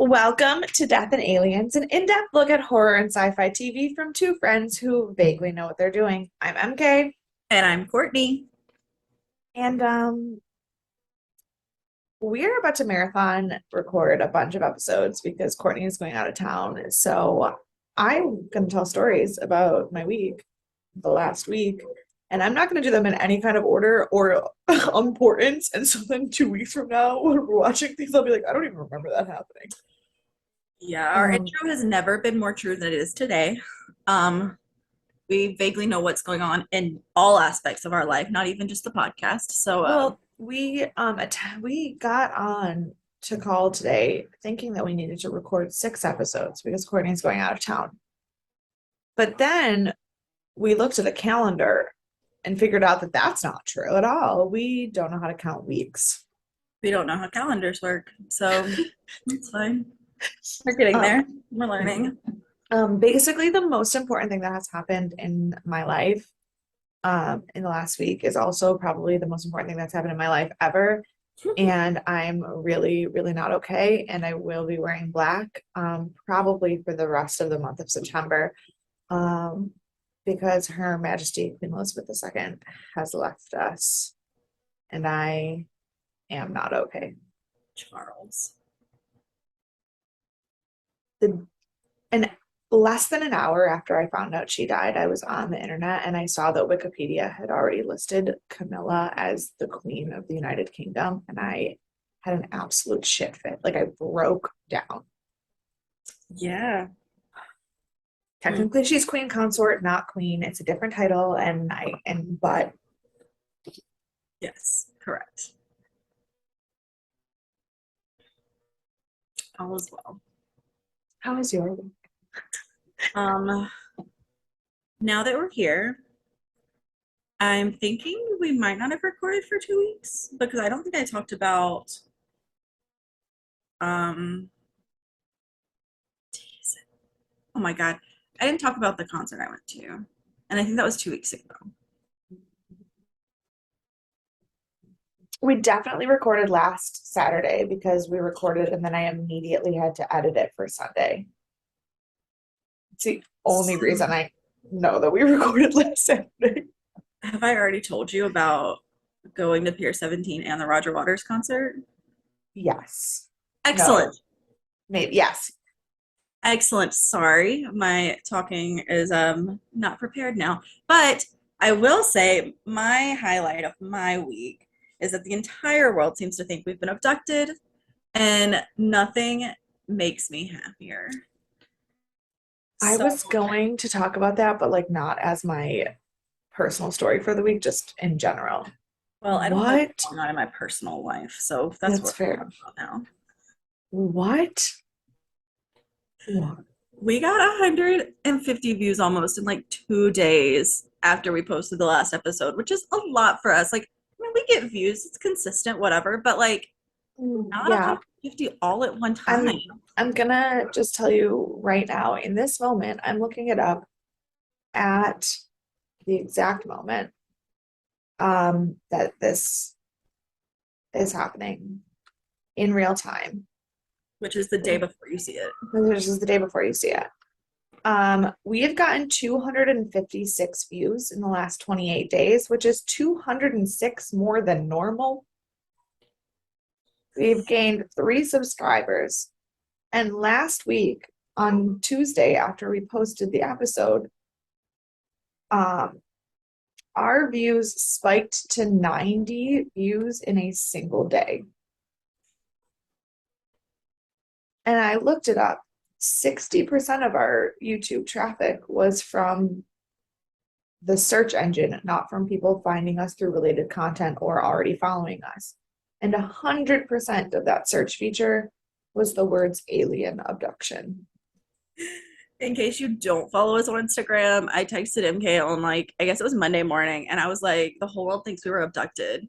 Welcome to Death and Aliens, an in-depth look at horror and sci-fi TV from two friends who vaguely know what they're doing. I'm MK, And I'm Courtney. and we're about to marathon record a bunch of episodes because Courtney is going out of town. So I'm going to tell stories about my week, the last week, and I'm not going to do them in any kind of order or importance. And so then 2 weeks from now, when we're watching things, I'll be like, I don't even remember that happening. Yeah, our Um, intro has never been more true than it is today. Um, we vaguely know what's going on in all aspects of our life, not even just the podcast. Well, we got on to call today thinking that we needed to record 6 episodes because Courtney's going out of town. But then we looked at a calendar and figured out that that's not true at all. We don't know how to count weeks. we don't know how calendars work, so it's fine. We're getting Um, there. We're learning. Basically, the most important thing that has happened in my life, in the last week is also probably the most important thing that's happened in my life ever. And I'm really, really not okay. And I will be wearing black, probably for the rest of the month of September, um, because Her Majesty Queen Elizabeth II has left us, and I am not okay. Charles. The and less than an hour after I found out she died, I was on the internet and I saw that Wikipedia had already listed Camilla as the Queen of the United Kingdom, and I had an absolute shit fit. Like I broke down. Yeah. Hmm. Technically, she's Queen Consort, not Queen. It's a different title, but Yes, correct. All is well. how is your week? Um, Now that we're here, I'm thinking we might not have recorded for 2 weeks because I don't think I talked about um oh my God. I didn't talk about the concert I went to. And I think that was 2 weeks ago. We definitely recorded last Saturday because we recorded and then I immediately had to edit it for Sunday. It's the only reason I know that we recorded last Saturday. Have I already told you about going to Pier 17 and the Roger Waters concert? Yes. No. Excellent. Maybe. Yes. Excellent. Sorry, my talking is not prepared now. But I will say my highlight of my week is that the entire world seems to think we've been abducted and nothing makes me happier. I So, was going to talk about that, but like not as my personal story for the week, just in general. well, I don't know what's What? going on in my personal life, so that's That's what we're fair. talking about now. What? What? We got 150 views almost in like 2 days after we posted the last episode, which is a lot for us. Like, I mean, we get views, it's consistent, whatever, but like not Yeah, 150 all at one time. I'm gonna just tell you right now, in this moment, I'm looking it up at the exact moment that this is happening in real time. Which is the day before you see it. This is the day before you see it. We have gotten 256 views in the last 28 days, which is 206 more than normal. We've gained 3 subscribers. And last week, on Tuesday, after we posted the episode, um, our views spiked to 90 views in a single day. And I looked it up. 60% of our YouTube traffic was from the search engine, not from people finding us through related content or already following us. And 100% of that search feature was the words alien abduction. In case you don't follow us on Instagram, I texted MK on like, I guess it was Monday morning, and I was like, the whole world thinks we were abducted.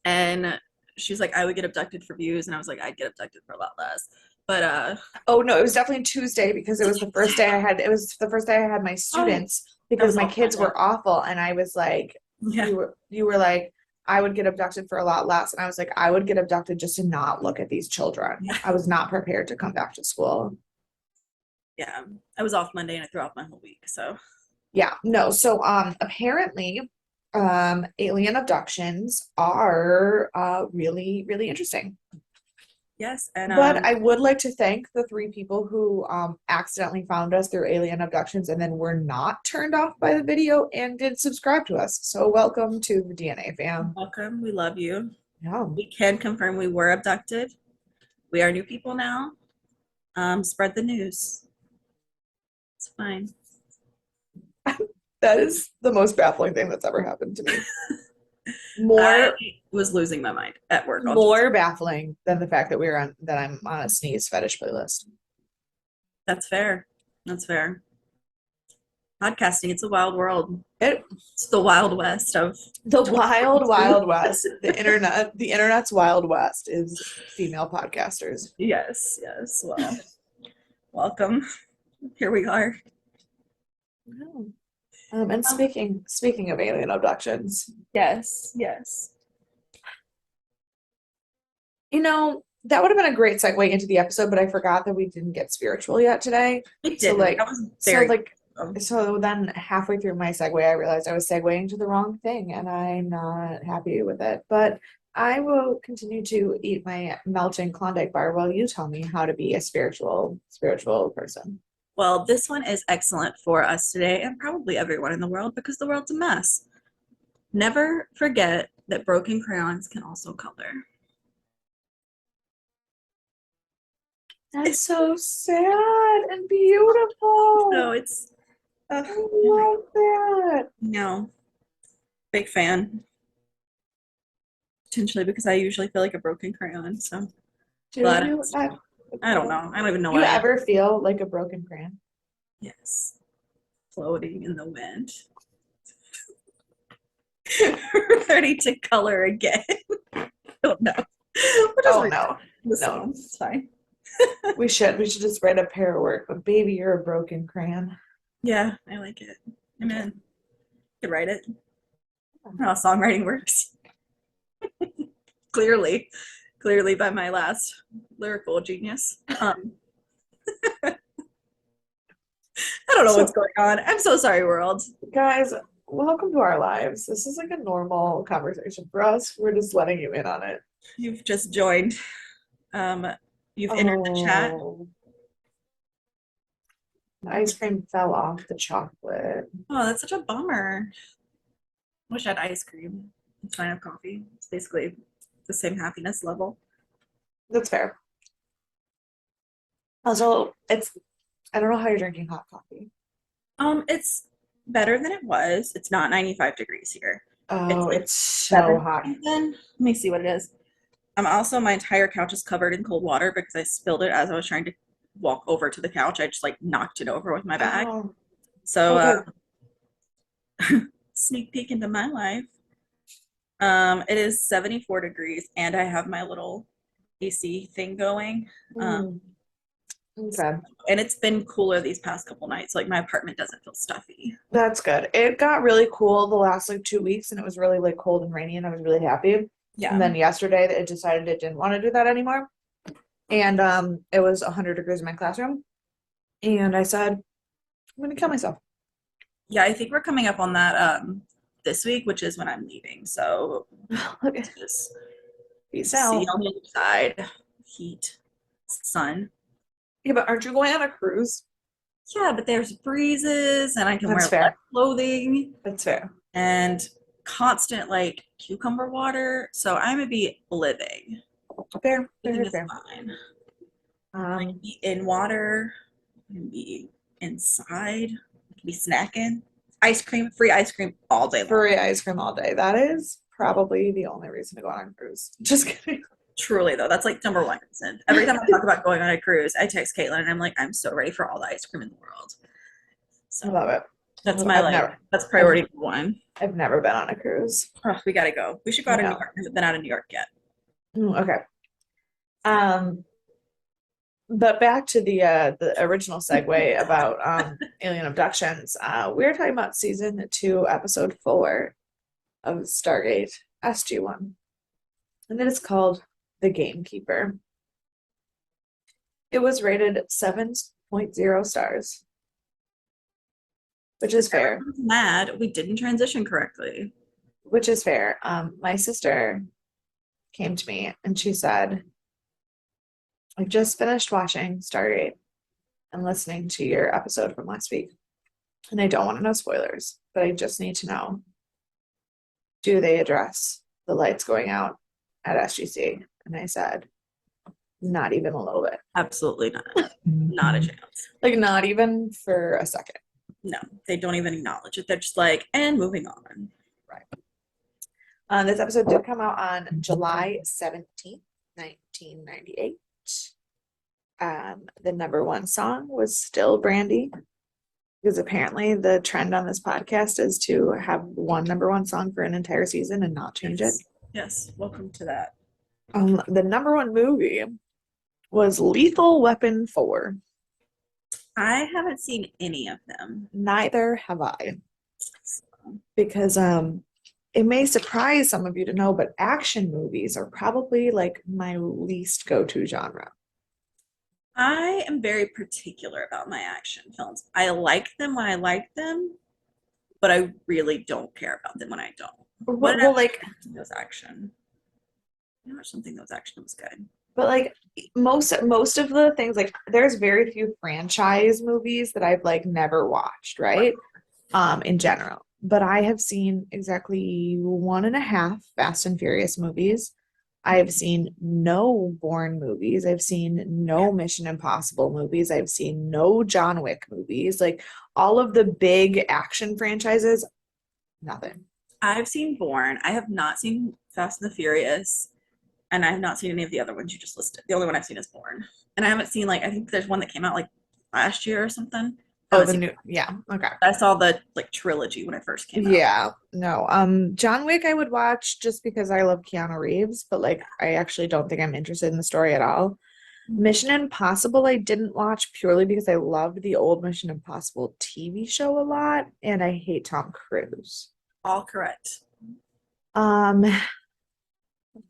And she's like, I would get abducted for views, and I was like, I'd get abducted for a lot less. But Oh no, it was definitely Tuesday because it was the first day I had my oh, students that because was my all kids Monday. were awful and I was like, Yeah. you were like, I would get abducted for a lot less. And I was like, I would get abducted just to not look at these children. Yeah. I was not prepared to come back to school. Yeah. I was off Monday and I threw off my whole week. So Yeah, no. So apparently alien abductions are really, really interesting. yes. And But I would like to thank the three people who accidentally found us through alien abductions and then were not turned off by the video and did subscribe to us. So welcome to the DNA fam. welcome. We love you. Yeah. We can confirm we were abducted. We are new people now. Spread the news. It's fine. That is the most baffling thing that's ever happened to me. I More was losing my mind at work. more baffling than the fact that I'm on a sneeze fetish playlist. That's fair. That's fair. Podcasting, it's a wild world. It's the wild west of The wild west. The internet's wild west is female podcasters. yes, yes. Well, welcome. Here we are. Wow. And speaking of alien abductions, Yes, yes. that would have been a great segue into the episode, but I forgot that we didn't get spiritual yet today. It So did. like, That was very so then halfway through my segue, I realized I was segueing to the wrong thing, and I'm not happy with it. But I will continue to eat my melting Klondike bar while you tell me how to be a spiritual person. well. This one is excellent for us today and probably everyone in the world because the world's a mess. Never forget that broken crayons can also color. That's so sad and beautiful. So it's I love that. no big fan. Potentially because I usually feel like a broken crayon. So Do glad you I don't know. I don't even know Do you what I am. ever feel like a broken crayon? Yes. Floating in the wind. Ready to color again. Don't know. We'll just Oh read no. the No. song. It's fine. We should just write a pair of work, but baby, you're a broken crayon. Yeah, I like it. Amen. Could write it. I don't know how songwriting works. Clearly by my last lyrical genius. I don't know what's going on. I'm so sorry, world. Guys, welcome to our lives. This is like a normal conversation for us. We're just letting you in on it. You've just joined. You've entered the chat. The ice cream fell off the chocolate. Oh, that's such a bummer. Wish I had ice cream. It's fine, I have coffee. It's basically the same happiness level. That's fair. Also, I don't know how you're drinking hot coffee. It's better than it was. It's not 95 degrees here. Oh, like it's so hot. Then let me see what it is. My entire couch is covered in cold water because I spilled it as I was trying to walk over to the couch. I just like knocked it over with my bag. Oh, So sneak peek into my life. It is 74 degrees and I have my little AC thing going. okay. And it's been cooler these past couple nights. Like my apartment doesn't feel stuffy. That's good. It got really cool the last like 2 weeks and it was really like cold and rainy and I was really happy. Yeah. And then yesterday it decided it didn't want to do that anymore. And it was 100 degrees in my classroom. And I said, I'm gonna kill myself. Yeah, I think we're coming up on that this week, which is when I'm leaving. So Look at just peace see out. you on the other side. Heat, sun. Yeah, but aren't you going on a cruise? Yeah, but there's breezes and I can That's wear fair. less clothing That's fair. and constant like cucumber water. So I'm gonna be living. Fair. Everything Fair. is Fair. fine. I can be in water. I can be inside. I can be snacking. Ice cream, free ice cream all day long. Free ice cream all day. That is probably the only reason to go on a cruise. Just kidding. Truly though, that's like number one reason. Every time I talk about going on a cruise, I text Caitlin and I'm like, I'm so ready for all the ice cream in the world. I So love it. that's my that's priority one. I've never been on a cruise. Oh, we gotta go. We should go out of No. New York. I haven't been out of New York yet. Okay. But back to the original segue about alien abductions. We're talking about season 2, episode 4 of Stargate. SG one, and it is called The Gamekeeper. It was rated 7.0 stars, which is fair. Everyone's mad we didn't transition correctly. Which is fair. My sister came to me and she said, "I just finished watching Stargate and listening to your episode from last week, and I don't want to know spoilers, but I just need to know, do they address the lights going out at SGC?" And I said, "Not even a little bit." Absolutely not. Not a chance. Like, not even for a second. No, they don't even acknowledge it. They're just like, and moving on. Right. This episode did come out on July 17th, 1998. The number one song was still Brandy, because apparently the trend on this podcast is to have one number one song for an entire season and not change it. Yes, welcome to that. The number one movie was Lethal Weapon 4. I haven't seen any of them. Neither have I. Because it may surprise some of you to know, but action movies are probably like my least go-to genre. I am very particular about my action films. I like them when I like them, but I really don't care about them when I don't. Well, like, Those action. I watched something that was action that was good. but like most of the things, like there's very few franchise movies that I've like never watched, right? In general. But I have seen exactly 1.5 Fast and Furious movies. I've seen no Bourne movies. I've seen no Mission Impossible movies. I've seen no John Wick movies. Like all of the big action franchises, nothing. I've seen Bourne. I have not seen Fast and the Furious, and I have not seen any of the other ones you just listed. The only one I've seen is Bourne. And I haven't seen, like, I think there's one that came out like last year or something. Oh, the new, yeah, okay. I saw the like trilogy when it first came out. Yeah, no. John Wick I would watch just because I love Keanu Reeves, but like I actually don't think I'm interested in the story at all. Mission Impossible I didn't watch purely because I loved the old Mission Impossible TV show a lot, and I hate Tom Cruise. All correct.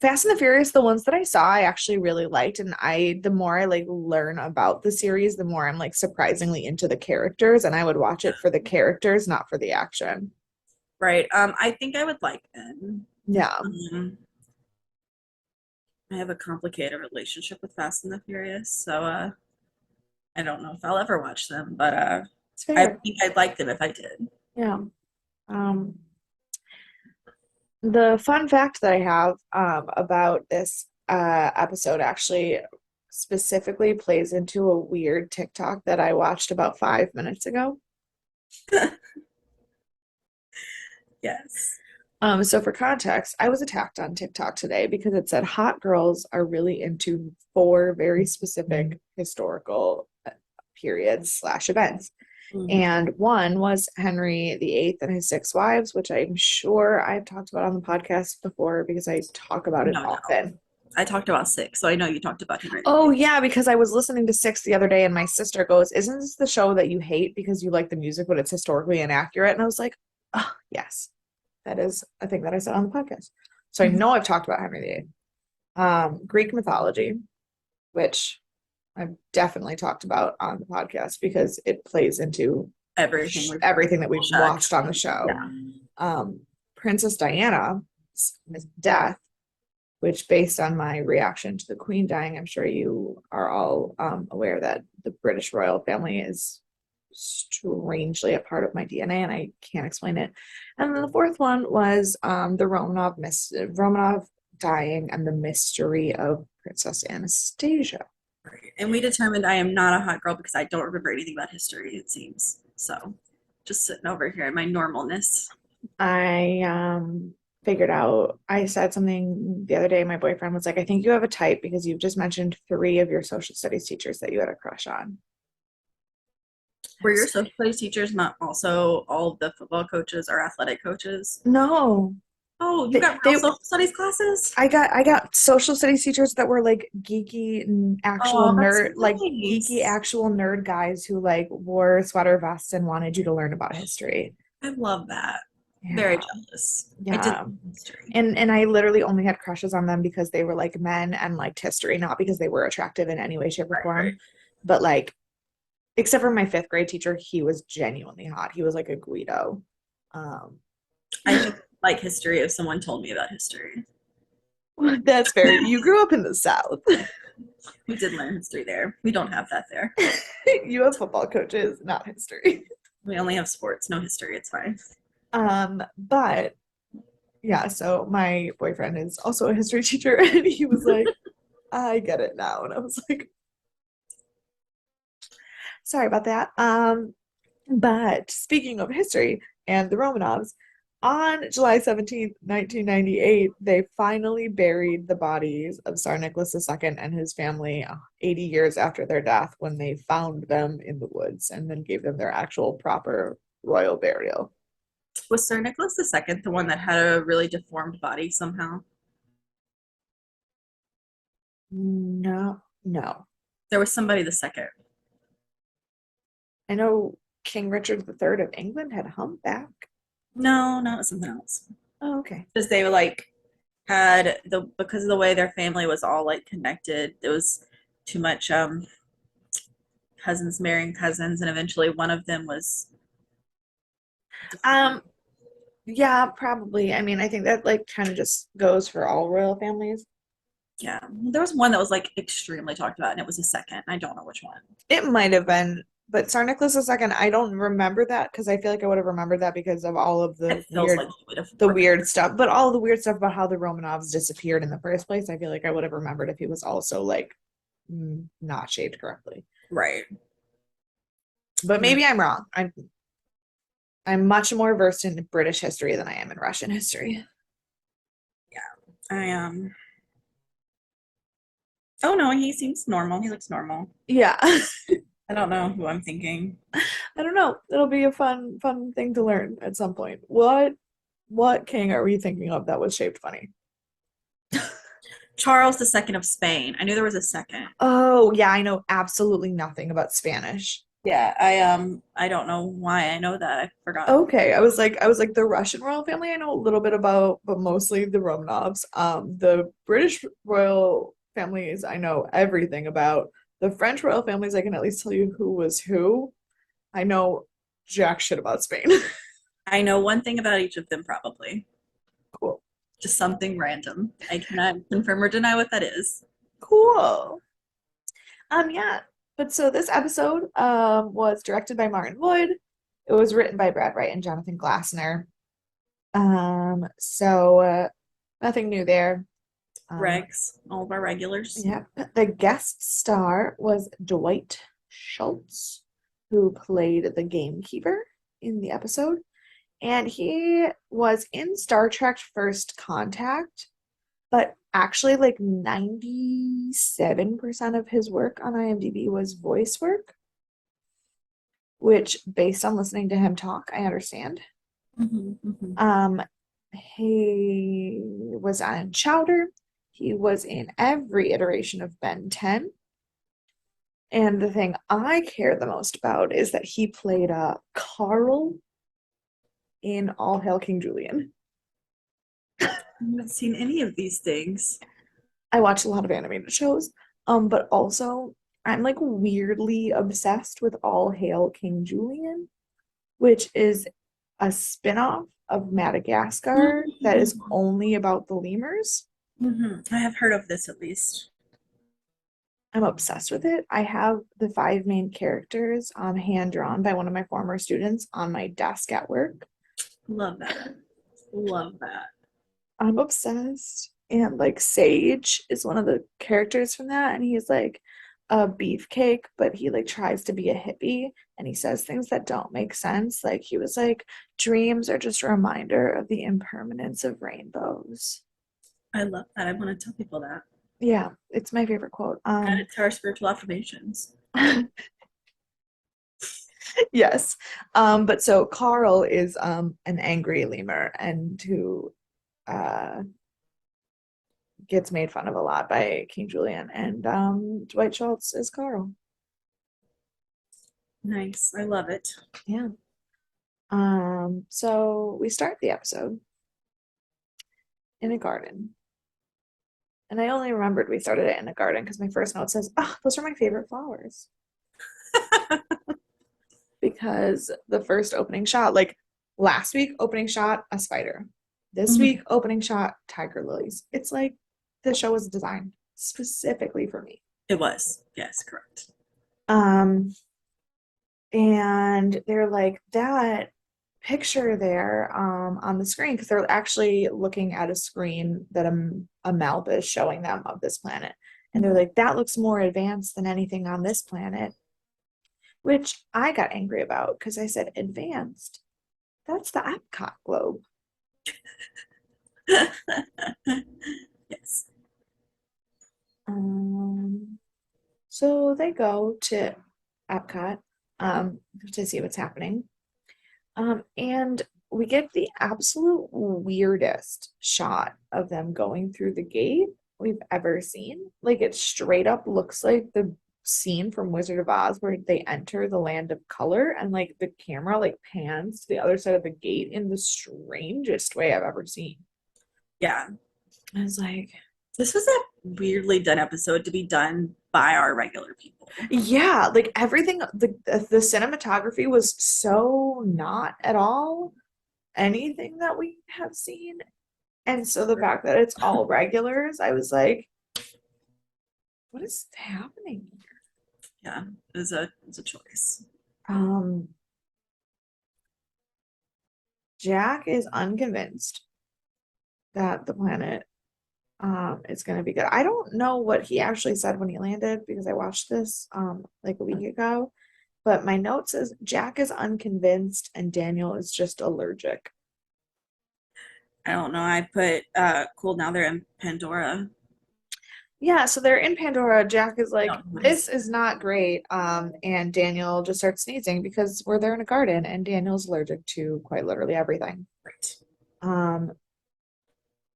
Fast and the Furious, the ones that I saw, I actually really liked, and the more I like learn about the series, the more I'm like surprisingly into the characters, and I would watch it for the characters, not for the action. Right. I think I would like them. Yeah. I have a complicated relationship with Fast and the Furious, so I don't know if I'll ever watch them, but I think I'd like them if I did. Yeah. The fun fact that I have about this episode actually specifically plays into a weird TikTok that I watched about 5 minutes ago. Yes. So for context, I was attacked on TikTok today because it said hot girls are really into 4 very specific historical periods / events. And one was Henry VIII and his 6 wives, which I'm sure I've talked about on the podcast before because I talk about it often. I talked about 6, so I know you talked about Henry. Oh, yeah, because I was listening to 6 the other day and my sister goes, "Isn't this the show that you hate because you like the music, but it's historically inaccurate?" And I was like, "Oh, yes, that is a thing that I said on the podcast." So I know I've talked about Henry VIII. Greek mythology, which I've definitely talked about on the podcast because it plays into everything that we've watched on the show. Yeah. Princess Diana's death, which based on my reaction to the Queen dying, I'm sure you are all aware that the British royal family is strangely a part of my DNA and I can't explain it. And then the 4th one was the Romanov dying and the mystery of Princess Anastasia. And we determined I am not a hot girl because I don't remember anything about history, it seems. So just sitting over here in my normalness. I figured out, I said something the other day, my boyfriend was like, "I think you have a type because you've just mentioned 3 of your social studies teachers that you had a crush on." Were your social studies teachers not also all of the football coaches or athletic coaches? No. Oh, you got real social studies classes? I got social studies teachers that were like geeky actual nerd, like geeky actual nerd guys who like wore sweater vests and wanted you to learn about history. I love that. Very Yeah. jealous. I did Yeah. history. And I literally only had crushes on them because they were like men and liked history, not because they were attractive in any way, shape, or Right, right. form. But like, except for my fifth grade teacher, he was genuinely hot. He was like a Guido. Um, I just like history if someone told me about history. that's fair. You grew up in the South. We did learn history there. We don't have that there. You have football coaches, not history. We only have sports, no history. It's fine. But yeah, so my boyfriend is also a history teacher, and he was like, I get it now. And I was like, sorry about that. But speaking of history and the Romanovs, on July 17th, 1998, they finally buried the bodies of Tsar Nicholas II and his family 80 years after their death when they found them in the woods and then gave them their actual proper royal burial. Was Sir Nicholas II the one that had a really deformed body somehow? No, no. There was somebody the second. I know King Richard III of England had humpback. No, no, it was something else. Oh, okay. Because they were like had the because of the way their family was all like connected, there was too much cousins marrying cousins, and eventually one of them was Um, yeah, probably. I mean, I think that like kind of just goes for all royal families. yeah. There was one that was like extremely talked about, and it was a second. I don't know which one. It might have been, but Tsar Nicholas II, I don't remember that because I feel like I would have remembered that because of all of It feels like you would have the remembered. weird stuff, but all the weird stuff about how the Romanovs disappeared in the first place. I feel like I would have remembered if he was also like not shaped correctly. Right. But Hmm. maybe I'm wrong. I'm much more versed in British history than I am in Russian history. I Oh no, he seems normal. He looks normal. Yeah. I don't know who I'm thinking. I don't know. It'll be a fun thing to learn at some point. What king are we thinking of that was shaped funny? Charles II of Spain. I knew there was a second. Oh, yeah, I know absolutely nothing about Spanish. Yeah, I don't know why I know that. I forgot. Okay, I was like the Russian royal family I know a little bit about, but mostly the Romanovs. The British royal families I know everything about. The French royal families I can at least tell you who was who. I know jack shit about Spain. I know one thing about each of them probably. Cool. Just something random. I cannot confirm or deny what that is. Cool. Yeah. But so this episode was directed by Martin Lloyd. It was written by Brad Wright and Jonathan Glassner. So nothing new there. Um, Regs, all of our regulars. yeah, the guest star was Dwight Schultz, who played the gamekeeper in the episode, and he was in Star Trek First Contact, but actually like 97% of his work on IMDb was voice work, which based on listening to him talk, I understand. Hmm, hmm. Um, he was on Chowder. He was in every iteration of Ben 10. And the thing I care the most about is that he played Carl in All Hail King Julian. I haven't seen any of these things. I watch a lot of animated shows, but also I'm like weirdly obsessed with All Hail King Julian, which is a spin-off of Madagascar that is Hmm, only about the lemurs. hmm. I have heard of this at least. I'm obsessed with it. I have the five main characters hand drawn by one of my former students on my desk at work. Love that. Love that. I'm obsessed. And like Sage is one of the characters from that, and he's like a beefcake, but he like tries to be a hippie and he says things that don't make sense. Like he was like, dreams are just a reminder of the impermanence of rainbows. I love that. I want to tell people that. Yeah, it's my favorite quote. Add it to our spiritual affirmations. Yes. But so Carl is an angry lemur and who uh gets made fun of a lot by King Julian, and Dwight Schultz is Carl. Nice. I love it. Yeah. So we start the episode in a garden. And I only remembered we started it in a garden because my first note says, oh, those are my favorite flowers. Because the first opening shot, like last week, opening shot, a spider. This Mhm. week, opening shot, tiger lilies. It's like the show was designed specifically for me. It was. Yes, correct. Um, and they're like that picture there on the screen because they're actually looking at a screen that a map is showing them of this planet. And they're Mhm. like, that looks more advanced than anything on this planet, which I got angry about because I said advanced. That's the Epcot globe. Yes. Um, so they go to Epcot to see what's happening. And we get the absolute weirdest shot of them going through the gate we've ever seen. Like it straight up looks like the scene from Wizard of Oz where they enter the land of color and like the camera like pans to the other side of the gate in the strangest way I've ever seen. Yeah. I was like, This was a weirdly done episode to be done by our regular people. yeah, like everything the cinematography was so not at all anything that we have seen. And so the fact that it's all regulars, I was like, what is happening here? Yeah, it was a choice. Um, Jack is unconvinced that the planet is going to be good. I don't know what he actually said when he landed because I watched this like a week ago, but my note says Jack is unconvinced and Daniel is just allergic. I don't know. I put cool now they're in Pandora. Yeah, so they're in Pandora. Jack is No, like, nice. this is not great. And Daniel just starts sneezing because we're there in a garden and Daniel's allergic to quite literally everything. Right. Um,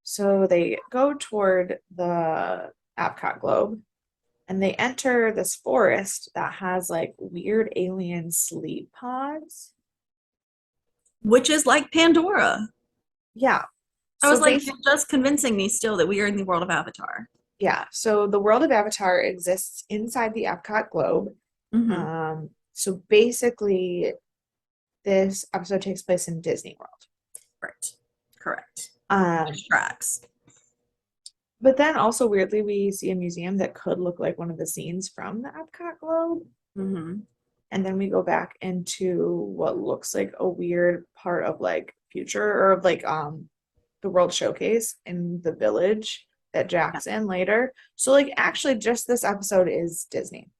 so they go toward the Epcot globe and they enter this forest that has like weird alien sleep pods. Which is like Pandora. Yeah. I So was like, you're basically, just convincing me still that we are in the world of Avatar. yeah. So the world of Avatar exists inside the Epcot globe. Mm-hmm. So basically, this episode takes place in Disney World. Right. Correct. Um, Which tracks. but then also weirdly, we see a museum that could look like one of the scenes from the Epcot globe. Mm-hmm. And then we go back into what looks like a weird part of like future or like the World Showcase in the village that Yeah. Jack's in later. So like actually just this episode is Disney,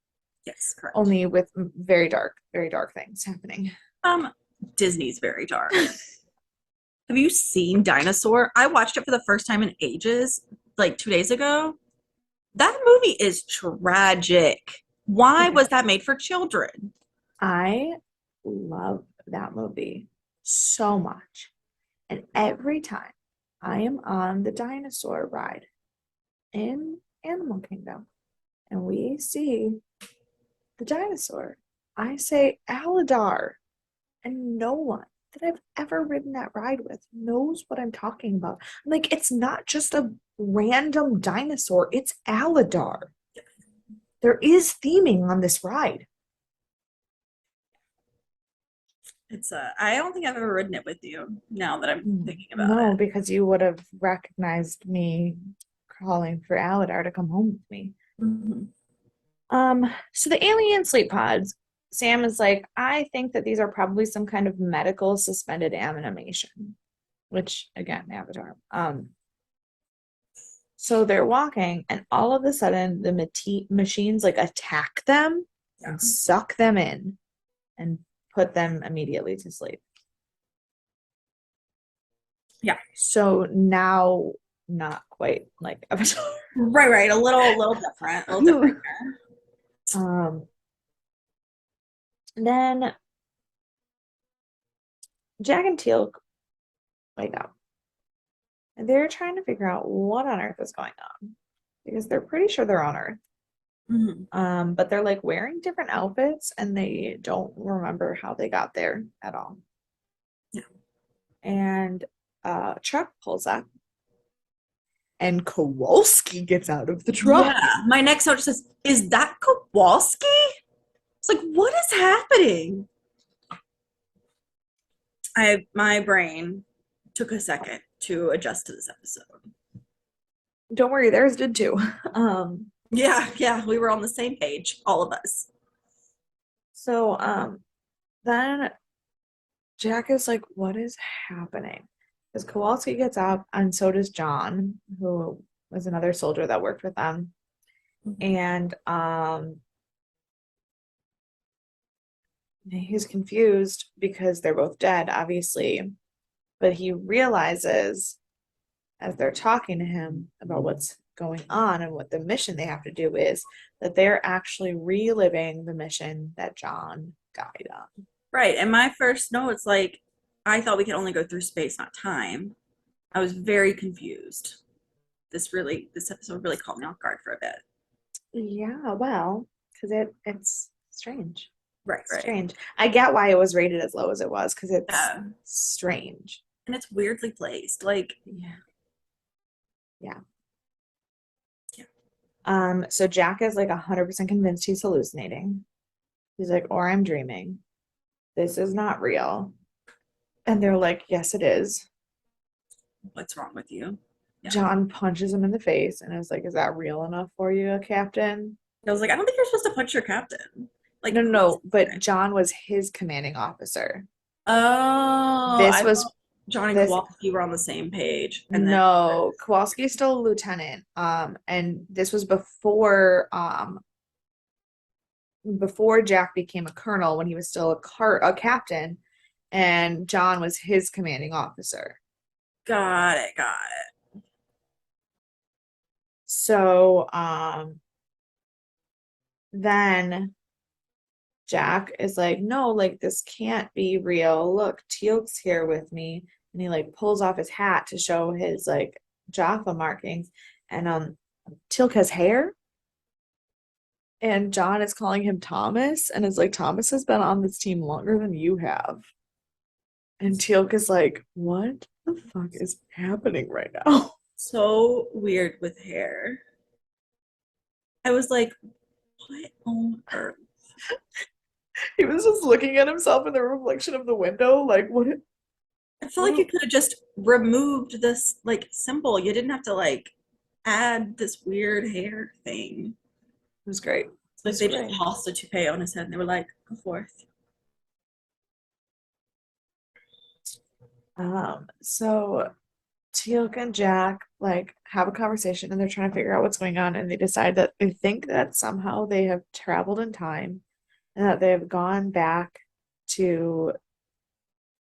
Yes, correct. only with very dark things happening. Um, Disney's very dark. Have you seen Dinosaur? I watched it for the first time in ages, like 2 days ago. That movie is tragic. Why Okay. was that made for children? I love that movie so much. And every time I am on the dinosaur ride in Animal Kingdom and we see the dinosaur, I say Aladar, and no one that I've ever ridden that ride with knows what I'm talking about. Like, it's not just a random dinosaur, it's Aladar. There is theming on this ride. I don't think I've ever ridden it with you now that I'm thinking about No, it. because you would have recognized me calling for Aladar to come home with me. Mhm. So the alien sleep pods, Sam is like, I think that these are probably some kind of medical suspended animation, which again, Avatar. So they're walking, and all of a sudden, the machines like attack them Yeah. and suck them in and put them immediately to sleep. Yeah. So now, not quite like Avatar. Right, right. A little different. A little different here. um, then Jack and Teal wake up, and they're trying to figure out what on earth is going on because they're pretty sure they're on Earth. Mhm. But they're like wearing different outfits, and they don't remember how they got there at all. and a truck pulls up and Kowalski gets out of the truck. Yeah. My next note says, is that Kowalski? It's like, what is happening? My brain took a second to adjust to this episode. Don't worry, theirs did too. Um, Yeah, we were on the same page, all of us. so then Jack is like, what is happening? Because Kowalski gets up, and so does John, who was another soldier that worked with them. And he's confused because they're both dead, obviously. But he realizes as they're talking to him about what's going on and what the mission they have to do is that they're actually reliving the mission that John died on. Right. And my first note, it's like, I thought we could only go through space, not time. I was very confused. This episode really caught me off guard for a bit. Yeah, well, because it's strange. Right, right. Strange. I get why it was rated as low as it was because it's Yeah. strange. And it's weirdly placed. Like, Yeah. Yeah. yeah. So Jack is like 100% convinced he's hallucinating. He's like, or I'm dreaming. This is not real. And they're like, yes, it is. What's wrong with you? Yeah. John punches him in the face and is like, is that real enough for you, Captain? I was like, I don't think you're supposed to punch your captain. Like, No, no, no. But John was his commanding officer. oh, This I was thought John and this Kowalski were on the same page. And then, No, Kowalski's still a lieutenant. And this was before Jack became a colonel when he was still a captain, and John was his commanding officer. got it, got So then Jack is like, no, like this can't be real. Look, Teal'c's here with me. And he like pulls off his hat to show his like Jaffa markings. And Teal'c has hair. And John is calling him Thomas and is like, Thomas has been on this team longer than you have. And Teal'c is like, what the fuck is happening right now? so weird with hair. I was like, what on earth? He was just looking at himself in the reflection of the window, like, what? I feel like you could have just removed this like symbol. You didn't have to like add this weird hair thing. It was great. It's like they just tossed a toupee on his head and they were like, go forth. So Teal'c and Jack like have a conversation and they're trying to figure out what's going on, and they decide that they think that somehow they have traveled in time and that they have gone back to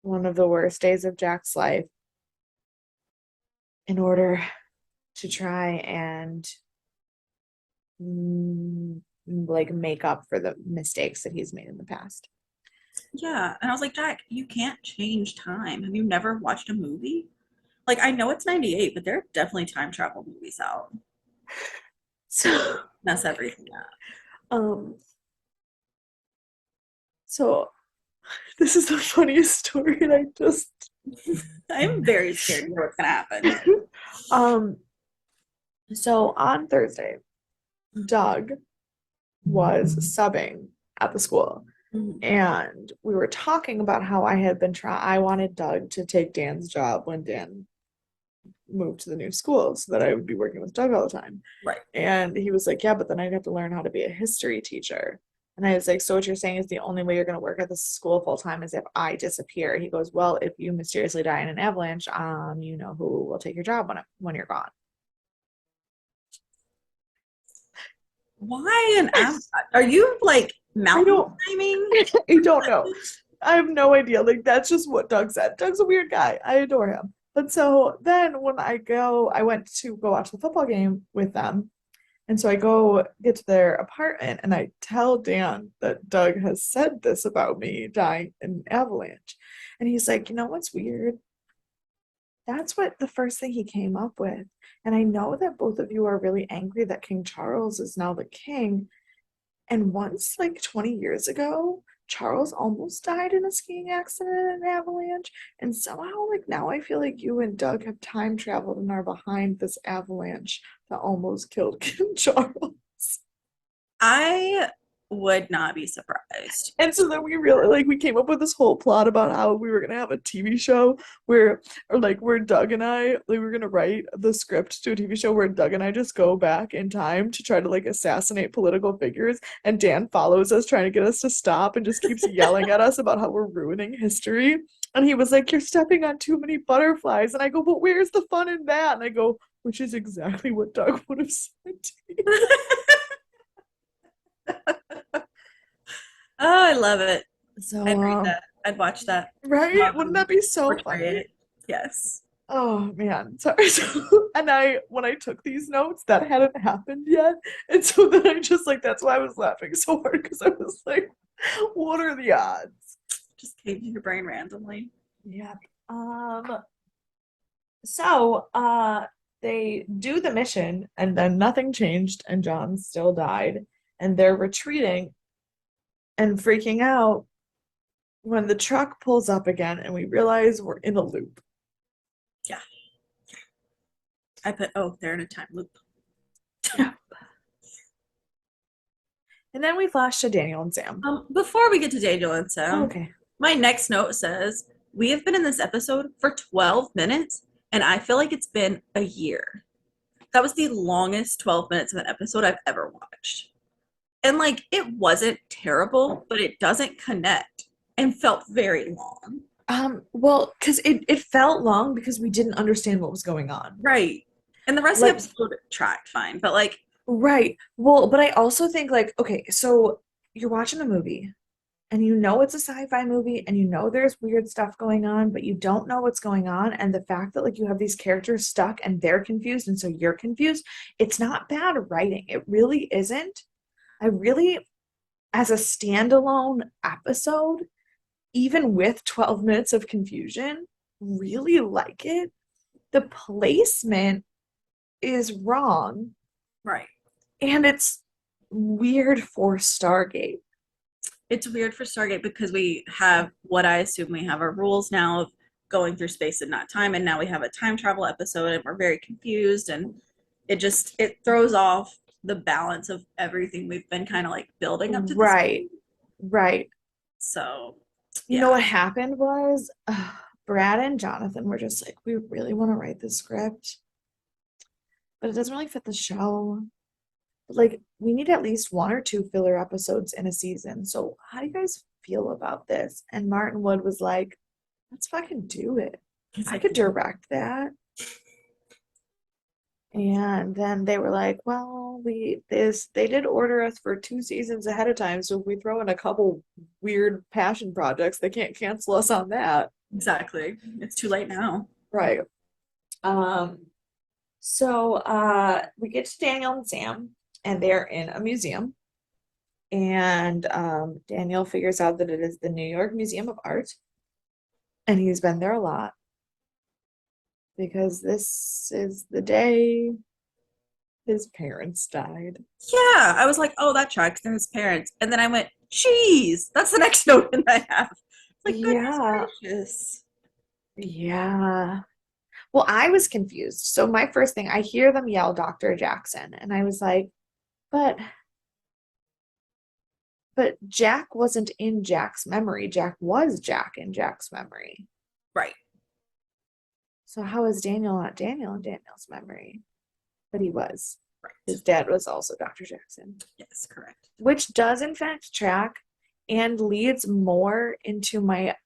one of the worst days of Jack's life in order to try and like make up for the mistakes that he's made in the past. Yeah. And I was like, Jack, you can't change time. Have you never watched a movie? Like, I know it's 98, but there are definitely time travel movies out. So, Mess everything up. um, so this is the funniest story, and I just I'm very scared to know what's gonna happen. um so on Thursday, Doug was subbing at the school, and we were talking about how I wanted Doug to take Dan's job when Dan moved to the new school so that I would be working with Doug all the time. Right. And he was like, yeah, but then I'd have to learn how to be a history teacher. And I was like, so what you're saying is the only way you're going to work at the school full time is if I disappear. He goes, well, if you mysteriously die in an avalanche, you know who will take your job when you're gone. Why an avalanche? Are you like mountain climbing? I don't know. I have no idea. Like that's just what Doug said. Doug's a weird guy. I adore him. But so then when I went to go watch the football game with them. And so I go get to their apartment and I tell Dan that Doug has said this about me dying in an avalanche. And he's like, you know what's weird? That's what the first thing he came up with. And I know that both of you are really angry that King Charles is now the king. And once, like 20 years ago, Charles almost died in a skiing accident and an avalanche, and somehow, like, now I feel like you and Doug have time traveled and are behind this avalanche that almost killed King Charles. I would not be surprised. And so then we really like we came up with this whole plot about how we were gonna have a TV show where Doug and I like we were gonna write the script to a TV show where Doug and I just go back in time to try to like assassinate political figures, and Dan follows us trying to get us to stop and just keeps yelling at us about how we're ruining history. And he was like, "You're stepping on too many butterflies." And I go, "But where's the fun in that?" And I go, "Which is exactly what Doug would have said to you." Oh, I love it. So, I'd read that. I'd watch that. right? Wouldn't that be so Portray funny? it. Yes. Oh man, sorry. So, and when I took these notes, that hadn't happened yet, and so then I just like that's why I was laughing so hard because I was like, "What are the odds?" Just came to your brain randomly. Yep. So they do the mission, and then nothing changed, and John still died, and they're retreating and freaking out when the truck pulls up again, and we realize we're in a loop. Yeah. I put, oh, they're in a time loop. Yeah. And then we flash to Daniel and Sam. Before we get to Daniel and Sam, Okay. my next note says, we have been in this episode for 12 minutes, and I feel like it's been a year. That was the longest 12 minutes of an episode I've ever watched. And like, it wasn't terrible, but it doesn't connect and felt very long. Well, because it felt long because we didn't understand what was going on. Right. And the rest Like, of the episode tracked fine, but like, right. Well, but I also think like, okay, so you're watching a movie and you know it's a sci-fi movie and you know there's weird stuff going on, but you don't know what's going on. And the fact that like you have these characters stuck and they're confused and so you're confused, it's not bad writing. It really isn't. I really, as a standalone episode, even with 12 minutes of confusion, really like it. The placement is wrong right. and it's weird for Stargate. It's weird for Stargate because we have what I assume we have our rules now of going through space and not time, and now we have a time travel episode and we're very confused, and it throws off the balance of everything we've been kind of like building up to this Right, point. right. So You know yeah, what happened was Brad and Jonathan were just like, we really want to write this script, but it doesn't really fit the show. But like, we need at least one or two filler episodes in a season. So, how do you guys feel about this? And Martin Wood was like, let's fucking do it. it's I like could direct that. And then they were like, well, they did order us for 2 seasons ahead of time, so if we throw in a couple weird passion projects, they can't cancel us on that. exactly. It's too late now. Right. Um, so we get to Daniel and Sam, and they're in a museum. And Daniel figures out that it is the New York Museum of Art, and he's been there a lot because this is the day his parents died. Yeah, I was like, oh, that tracks. They're his parents, and then I went, geez, that's the next note that I have. Like, goodness Yeah, gracious. yeah. Well, I was confused. So my first thing, I hear them yell Dr. Jackson, and I was like, but but Jack wasn't in Jack's memory. Jack was Jack in Jack's memory. Right. So how is Daniel not Daniel in Daniel's memory? But he was. Right. His dad was also Dr. Jackson, Yes, correct. which does in fact track and leads more into my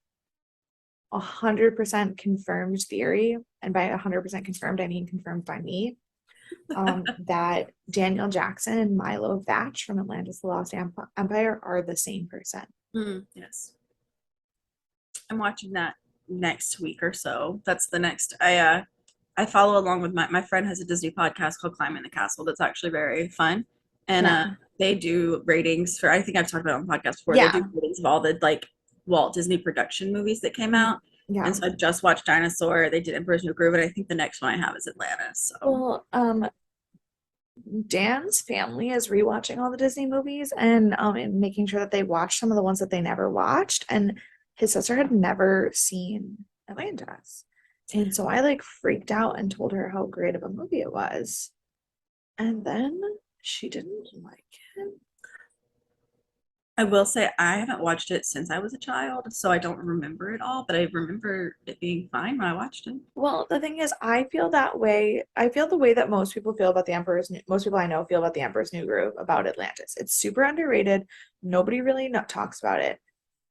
100% confirmed theory. And by 100% confirmed, I mean confirmed by me. That Daniel Jackson and Milo Thatch from Atlantis: The Lost Empire are the same person. Yes. I'm watching that next week or so. That's the next. I follow along with my friend has a Disney podcast called Climbing the Castle that's actually very fun. And Yeah. they do ratings for I think I've talked about it on the podcast before. Yeah. They do ratings of all the like Walt Disney production movies that came out. Yeah. And so I just watched Dinosaur. They did Emperor's New Groove, and I think the next one I have is Atlantis. So Well, Dan's family is rewatching all the Disney movies and making sure that they watch some of the ones that they never watched. And his sister had never seen Atlantis. And so I like freaked out and told her how great of a movie it was. And then she didn't like it. I will say I haven't watched it since I was a child, so I don't remember it all, but I remember it being fine when I watched it. Well, the thing is, I feel that way. I feel the way that most people feel about most people I know feel about the Emperor's New Groove about Atlantis. It's super underrated. Nobody really talks about it.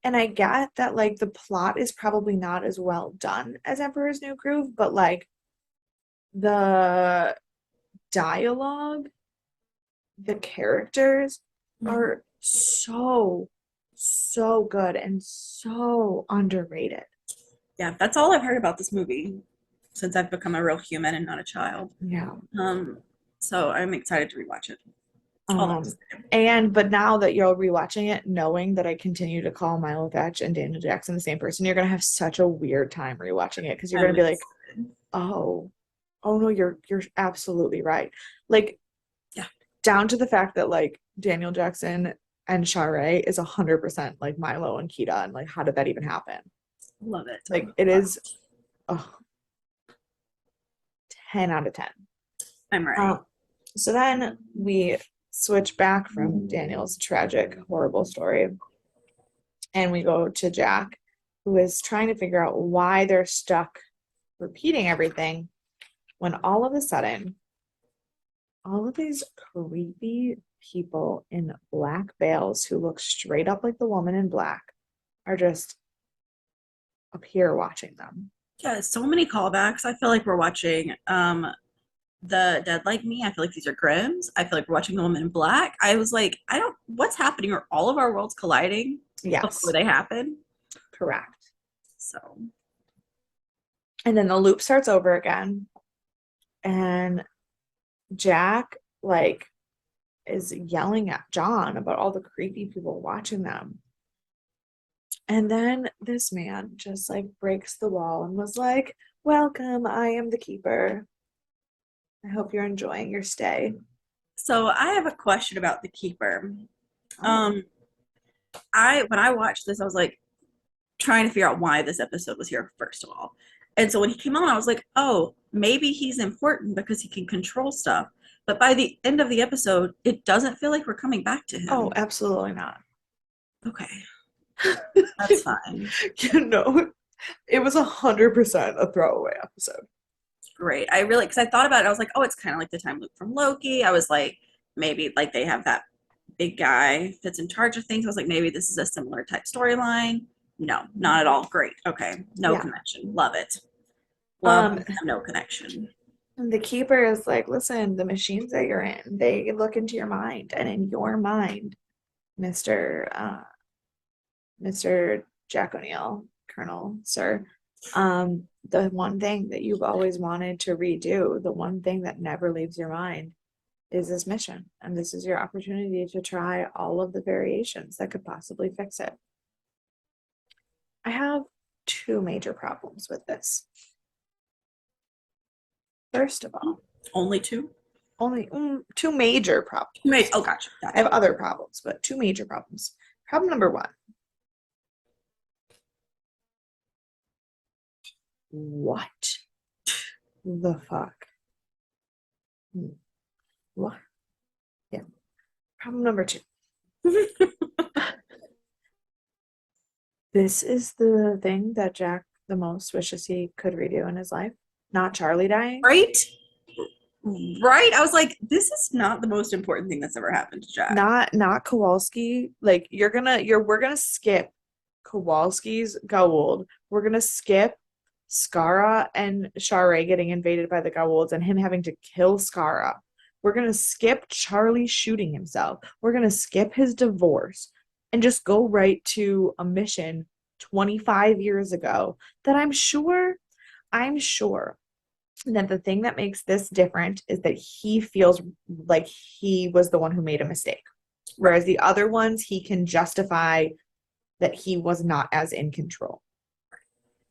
And I get that like the plot is probably not as well done as Emperor's New Groove, but like the dialogue, the characters Mhm. are so, so good and so underrated. Yeah, that's all I've heard about this movie since I've become a real human and not a child. Yeah. Um, so I'm excited to rewatch it. All that to Um, say. but now that you're rewatching it, knowing that I continue to call Milo Thatch and Daniel Jackson the same person, you're gonna have such a weird time rewatching it because you're gonna I'm be like, excited. oh, oh no, you're absolutely right. Like Yeah, down to the fact that like Daniel Jackson and Sharae is 100% like Milo and Kita, and like how did that even happen? love it. Like it is oh, 10 out of 10. I'm ready. Um, so then we switch back from Daniel's tragic, horrible story, and we go to Jack, who is trying to figure out why they're stuck repeating everything when all of a sudden, all of these creepy people in black veils who look straight up like the woman in black are just up here watching them. Yeah, so many callbacks. I feel like we're watching The Dead Like Me. I feel like these are Grimm's. I feel like we're watching The Woman in Black. I was like, I don't, what's happening? Are all of our worlds colliding before Yes, they happen? correct. So, And then the loop starts over again, and Jack like is yelling at John about all the creepy people watching them. And then this man just like breaks the wall and was like, "Welcome, I am the keeper. I hope you're enjoying your stay." so I have a question about the keeper. Oh, Um, I when I watched this, I was like trying to figure out why this episode was here first of all. And so when he came on, I was like, oh, maybe he's important because he can control stuff. But by the end of the episode, it doesn't feel like we're coming back to oh, him. absolutely not. Okay, that's fine. You know, it was 100% a throwaway episode. Great. I really, because I thought about it, I was like, oh, it's kind of like the time loop from Loki. I was like, maybe like they have that big guy that's in charge of things. I was like, maybe this is a similar type storyline. No, not at all. Great. Okay. No Yeah. connection. Love it. Love Um, no connection. the keeper is like, listen, the machines that you're in, they look into your mind, and in your mind, Mr. Mr. Jack O'Neill, Colonel, sir. The one thing that you've always wanted to redo, the one thing that never leaves your mind is this mission. And this is your opportunity to try all of the variations that could possibly fix it. I have two major problems with this. First of all, Only two? only two major Made. problems. Oh, gotcha. I have Gotcha. other problems, but two major problems. Problem number one, what the fuck? What? Yeah. Problem number two. This is the thing that Jack the most wishes he could redo in his life. Not Charlie dying. Right? Right? I was like, this is not the most important thing that's ever happened to Jack. Not Kowalski. Like we're gonna skip Kowalski's Goa'uld. We're gonna skip Skara and Sharae getting invaded by the Goa'ulds and him having to kill Skara. We're gonna skip Charlie shooting himself. We're gonna skip his divorce and just go right to a mission 25 years ago that I'm sure that the thing that makes this different is that he feels like he was the one who made a mistake. Right. Whereas the other ones, he can justify that he was not as in control.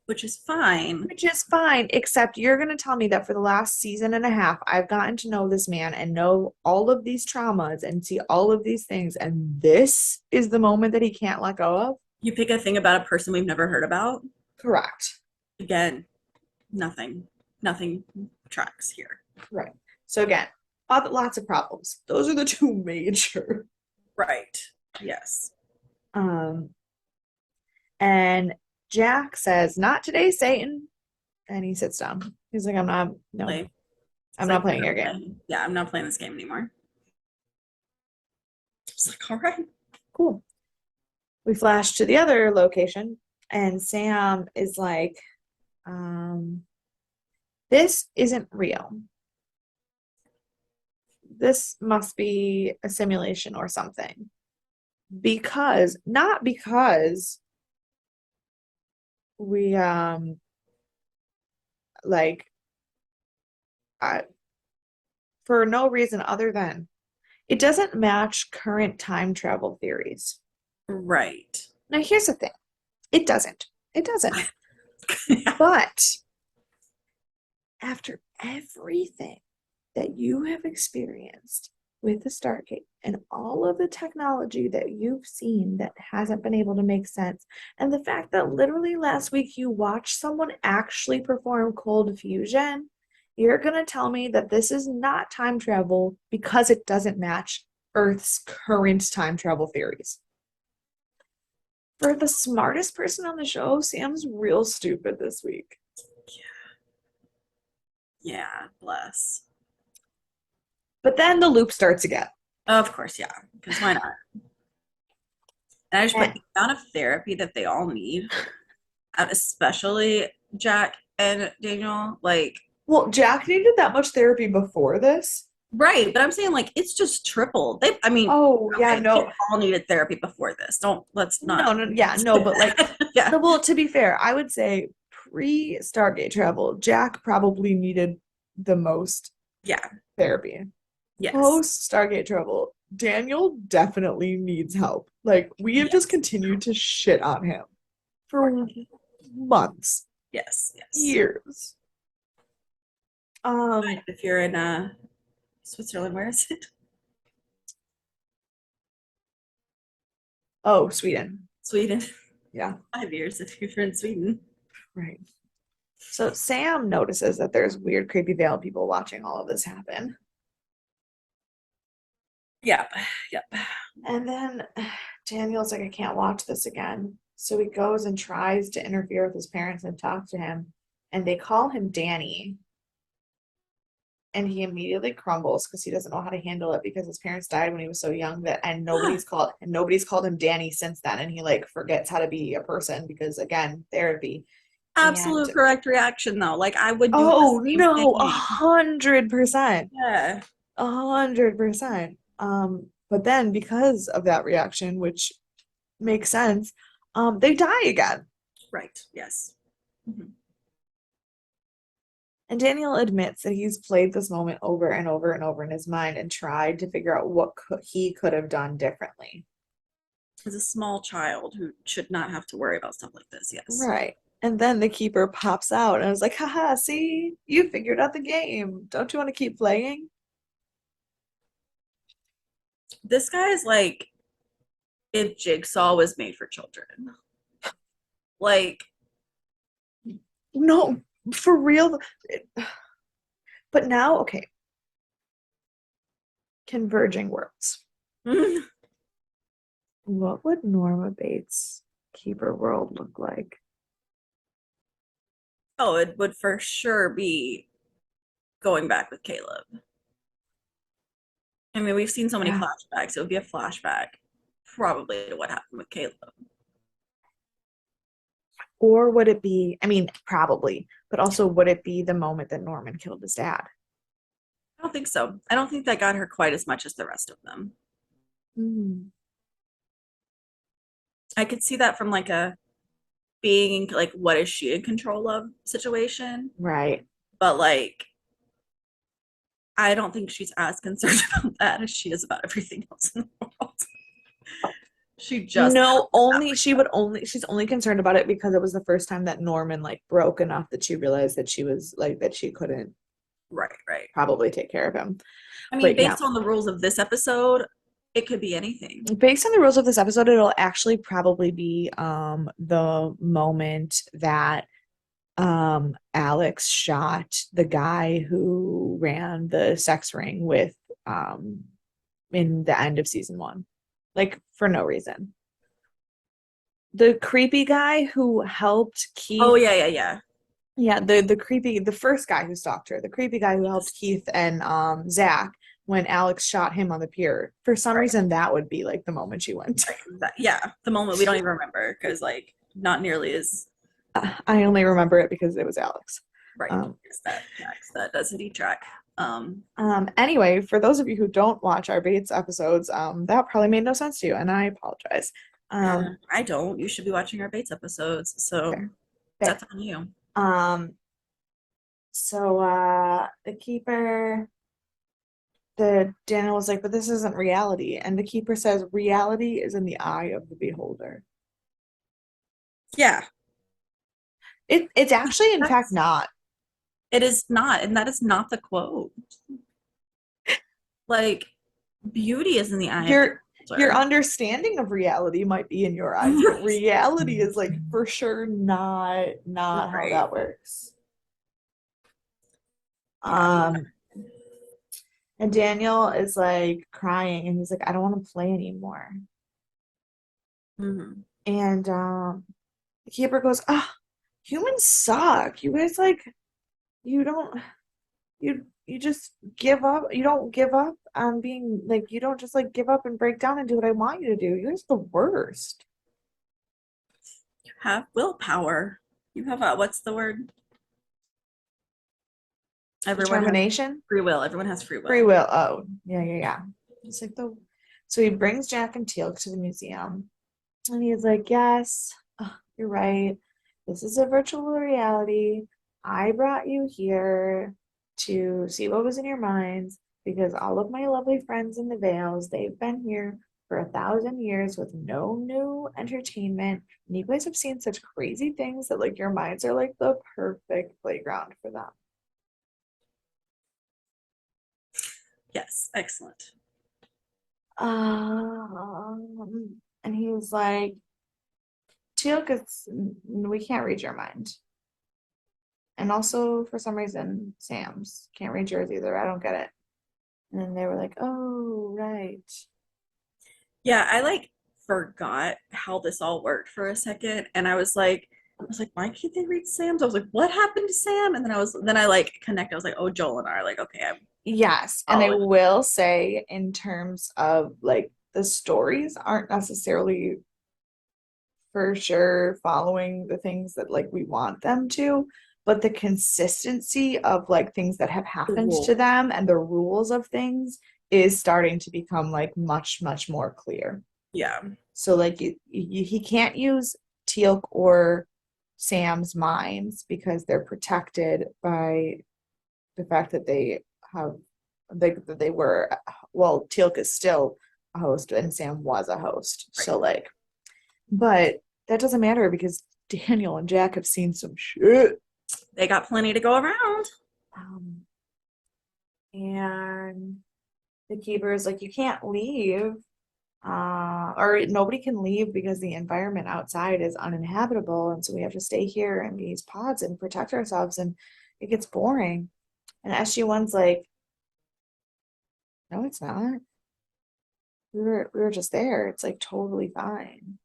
which is fine. Which is fine, except you're going to tell me that for the last season and a half, I've gotten to know this man and know all of these traumas and see all of these things, and this is the moment that he can't let go of? You pick a thing about a person we've never heard about. Correct. Again, nothing tracks here. Right. So again, lots of problems. Those are the two major. Right. Yes. Um, and Jack says, "Not today, Satan." And he sits down. He's like, no, Play. I'm It's not like, playing your game. yeah, I'm not playing this game anymore. It's like, all right. Cool. We flash to the other location, and Sam is like, um, this isn't real. This must be a simulation or something. Not because we like uh, for no reason other than it doesn't match current time travel theories. Right. Now here's the thing. It doesn't. It doesn't. Yeah. But after everything that you have experienced with the Stargate and all of the technology that you've seen that hasn't been able to make sense, and the fact that literally last week you watched someone actually perform cold fusion, you're going to tell me that this is not time travel because it doesn't match Earth's current time travel theories. For the smartest person on the show, Sam's real stupid this week. Yeah, bless. But then the loop starts again. Of course, yeah. Because why not? And I just put And, the amount of therapy that they all need, especially Jack and Daniel. Like, well, Jack needed that much therapy before this. right. But I'm saying, like, it's just tripled. I mean, Oh, yeah, okay, they no. all needed therapy before this. Let's not. No, no, yeah, no, but like, Yeah. no, well, to be fair, I would say pre-Stargate travel, Jack probably needed the most Yeah. therapy. Yes. Post-Stargate travel, Daniel definitely needs help. Like, we have just Yes. continued to shit on him for months, Yes. Yes. years. Um, If you're in Switzerland, where is it? oh, Sweden. Sweden. Yeah, 5 years if you're in Sweden. right. So Sam notices that there's weird, creepy veiled people watching all of this happen. Yep. Yep. And then Daniel's like, I can't watch this again. So he goes and tries to interfere with his parents and talk to him. And they call him Danny. And he immediately crumbles because he doesn't know how to handle it because his parents died when he was so young that nobody's called him Danny since then. And he like forgets how to be a person because again, therapy. And Absolute correct reaction though. Like I would do the oh same no, thing. 100%. Yeah. 100%. But then because of that reaction, which makes sense, they die again. Right. Yes. Mhm. And Daniel admits that he's played this moment over and over and over in his mind and tried to figure out what he could have done differently. As a small child who should not have to worry about stuff like this. Yes. Right. And then the keeper pops out and I was like, haha, see, you figured out the game. Don't you want to keep playing? This guy is like if Jigsaw was made for children. Like, No, for real. But now, okay, converging worlds. oh, What would Norma Bates' keeper world look like? it would for sure be going back with Caleb. I mean, we've seen so many Yeah. flashbacks. It would be a flashback, probably to what happened with Caleb. Or would it be, I mean, probably, but also would it be the moment that Norman killed his dad? I don't think so. I don't think that got her quite as much as the rest of them. Mm, I could see that from like a being like, what is she in control of situation? right. But like, I don't think she's as concerned about that as she is about everything else in the world. She just No, she's only concerned about it because it was the first time that Norman like broke enough that she realized that she was like that she couldn't right, right. probably take care of him. I mean, But yeah, based on the rules of this episode, it could be anything. based on the rules of this episode, it'll actually probably be the moment that Alex shot the guy who ran the sex ring with um in the end of season one. Like for no reason. The creepy guy who helped Oh Keith. yeah, yeah, yeah. Yeah, the first guy who stalked her, the creepy guy who helped Keith and Zach when Alex shot him on the pier. For some Right, reason, that would be like the moment she went to. right. Yeah, the moment we don't even remember because like not nearly as I only remember it because it was Alex. right. Um, Yes, that tracks. That does indeed track. anyway, for those of you who don't watch our Bates episodes, that probably made no sense to you, and I apologize. I don't. You should be watching our Bates episodes, so Fair, fair. that's on you. Um, the keeper, the Daniel was like, but this isn't reality, and the keeper says reality is in the eye of the beholder. Yeah, It's actually, in fact, that's not. it is not, and that is not the quote. Like beauty is in the eye of the Your beholder. understanding of reality might be in your eyes, but reality is like for sure not how Right. that works. Yeah. Um, and Daniel is like crying and he's like, I don't want to play anymore. Hmm. And the keeper goes, ah, humans suck. You guys like you don't you just give up. You don't give up on being like you don't just like give up and break down and do what I want you to do. You're just the worst. You have willpower. You have a, what's the word? Everyone has Determination, free will. Everyone has free free will. will. Oh, yeah, yeah, yeah. It's like the so he brings Jack and Teal to the museum and he's like, yes, you're right. This is a virtual reality. I brought you here to see what was in your minds because all of my lovely friends in the Vales, they've been here for 1,000 years with no new entertainment. And you guys have seen such crazy things that like your minds are like the perfect playground for them. Yes, excellent. And he was like, Teal, because we can't read your mind. And also, for some reason, Sam's can't read yours either. I don't get it. And then they were like, oh, right. Yeah, I like forgot how this all worked for a second, and I was like, why can't they read Sam's? I was like, what happened to Sam? And then I like connect. I was like, oh, Joel and I are like, okay, I'm Yes. And I following. will say, in terms of like the stories aren't necessarily for sure following the things that like we want them to, but the consistency of like things that have The happened rule. to them and the rules of things is starting to become like much more clear. Yeah, So like he can't use Teal'c or Sam's minds because they're protected by the fact that they have that they were well, Teal'c is still a host and Sam was a host. right. So like, but that doesn't matter because Daniel and Jack have seen some shit. They got plenty to go around. Um, and the keeper is like, you can't leave. Or nobody can leave because the environment outside is uninhabitable, and so we have to stay here in these pods and protect ourselves, and it gets boring. And SG-1's like, no, it's not. We were just there. It's like totally fine.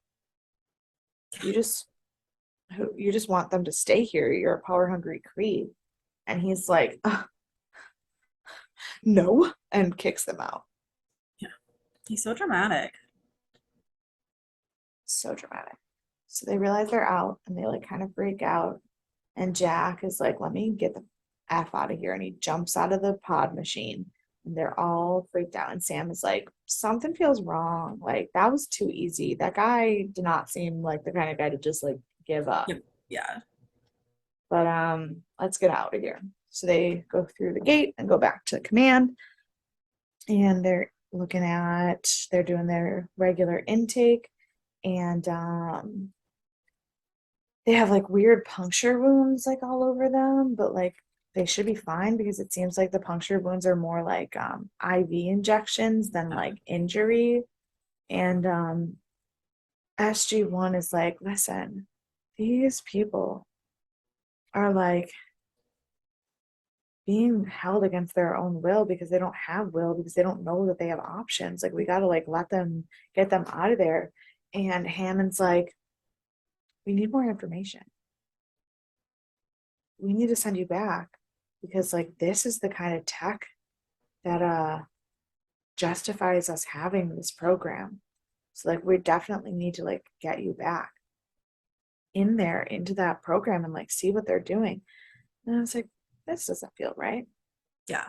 You just you just want them to stay here. You're a power hungry creep. And he's like, no, and kicks them out. Yeah, he's so dramatic. So dramatic. So they realize they're out and they like kind of freak out. And Jack is like, let me get the F out of here. And he jumps out of the pod machine and they're all freaked out. And Sam is like, something feels wrong. Like, that was too easy. That guy did not seem like the kind of guy to just like give up. Yep. Yeah. But let's get out of here. So they go through the gate and go back to command. And they're doing their regular intake. and they have like weird puncture wounds like all over them, but like they should be fine because it seems like the puncture wounds are more like IV injections than like injury. And SG1 is like, listen, these people are like being held against their own will because they don't have will, because they don't know that they have options. Like we gotta like let them get them out of there. And Hammond's like, we need more information. We need to send you back because like this is the kind of tech that justifies us having this program. So like we definitely need to like get you back in there into that program and like see what they're doing. And I was like, this doesn't feel right. Yeah.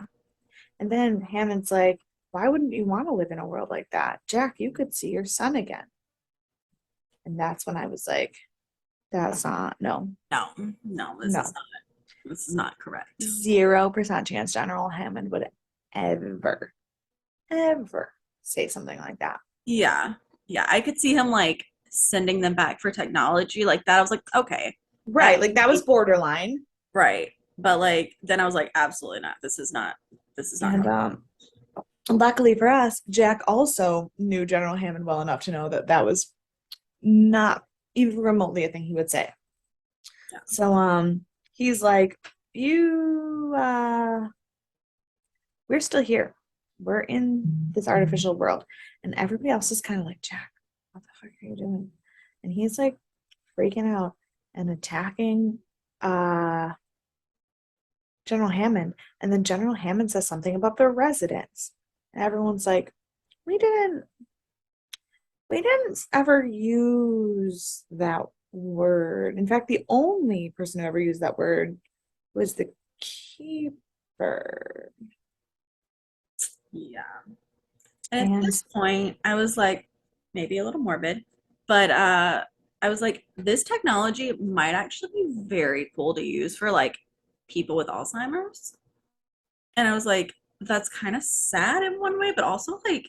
And then Hammond's like, why wouldn't you want to live in a world like that? Jack, you could see your son again. And that's when I was like, that's not, no, No, no, no. this is not correct. 0% chance General Hammond would ever, ever say something like that. Yeah. Yeah. I could see him like sending them back for technology like that. I was like, okay, that Right. Like that was makes borderline. right. But like then I was like, absolutely not. This is not And going. luckily for us, Jack also knew General Hammond well enough to know that that was not even remotely a thing he would say. Yeah. So he's like, you we're still here. We're in this artificial world. And everybody else is kind of like, Jack, what the fuck are you doing? And he's like freaking out and attacking uh General Hammond. And then General Hammond says something about the residents. And everyone's like, we didn't we didn't ever use that word. In fact, the only person who ever used that word was the keeper. Yeah. And at And this point, I was like, maybe a little morbid, but I was like, this technology might actually be very cool to use for like people with Alzheimer's. And I was like, that's kind of sad in one way, but also like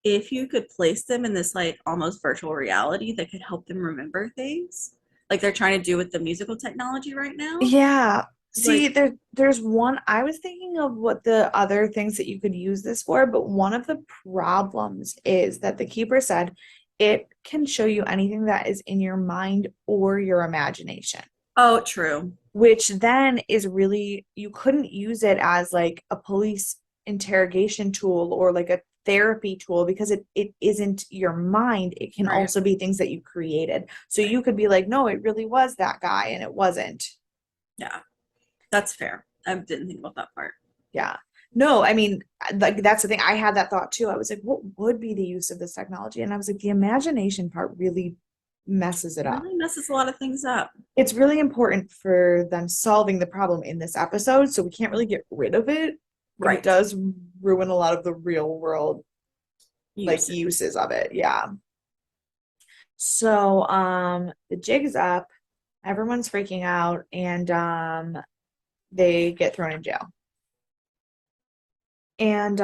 if you could place them in this like almost virtual reality that could help them remember things, like they're trying to do with the musical technology right now. yeah, see, Like, there's one. I was thinking of what the other things that you could use this for, but one of the problems is that the keeper said it can show you anything that is in your mind or your imagination, oh, true. which then is really, you couldn't use it as like a police interrogation tool or like a therapy tool because it isn't your mind. It can Right. also be things that you created. So Right. you could be like, no, it really was that guy and it wasn't. Yeah, that's fair. I didn't think about that part. Yeah. No, I mean, like that's the thing. I had that thought too. I was like, what would be the use of this technology? And I was like, the imagination part really messes it up. Really messes a lot of things up. It's really important for them solving the problem in this episode, so we can't really get rid of it, but it Right. does ruin a lot of the real world like Usage. uses of it. Yeah. So the jig is up, everyone's freaking out, and they get thrown in jail. And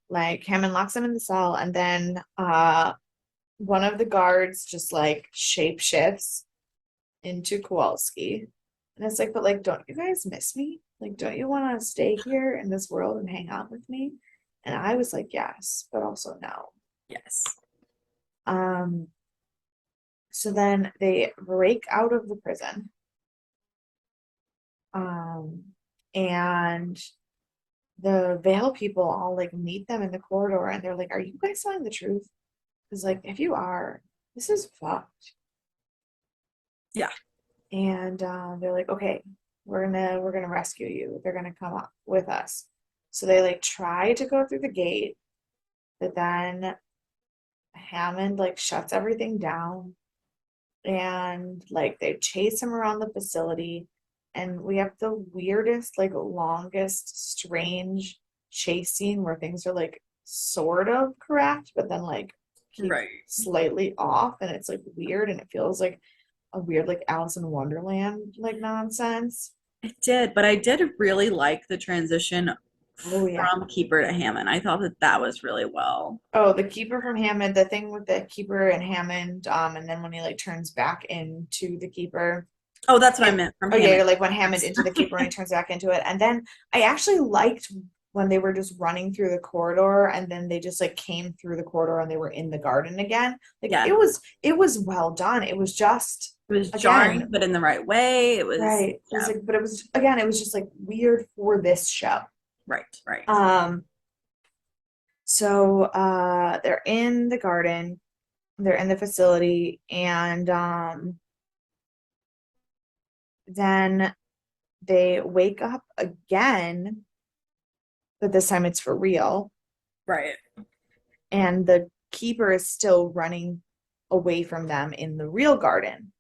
like Hammond locks him in the cell, and then one of the guards just like shape shifts into Kowalski. And it's like, but like, don't you guys miss me? Like, don't you want to stay here in this world and hang out with me? And I was like, yes, but also no. Yes. Um, so then they break out of the prison. Um, and the Veil people all like meet them in the corridor and they're like, are you guys telling the truth? Because like if you are, this is fucked. Yeah. And they're like, okay, we're gonna rescue you. They're gonna come up with us. So they like try to go through the gate, but then Hammond like shuts everything down and like they chase him around the facility. And we have the weirdest, like longest, strange chase scene where things are like sort of correct, but then like keep Right. slightly off, and it's like weird, and it feels like a weird like Alice in Wonderland like nonsense. It did, but I did really like the transition Oh yeah. from Keeper to Hammond. I thought that that was really well. Oh, the keeper from Hammond, the thing with the keeper and Hammond, and then when he like turns back into the keeper. Oh, that's what I And meant from oh yeah, Hammond. you're like when Hammond into the keeper and he turns back into it. And then I actually liked when they were just running through the corridor and then they just like came through the corridor and they were in the garden again. Like Yeah, it was well done. It was just it was jarring, again, but in the right way. It was, right. It was yeah, like, but it was again, it was just like weird for this show. right, right, Um, so they're in the garden, they're in the facility, and then they wake up again, but this time it's for real. right. And the keeper is still running away from them in the real garden.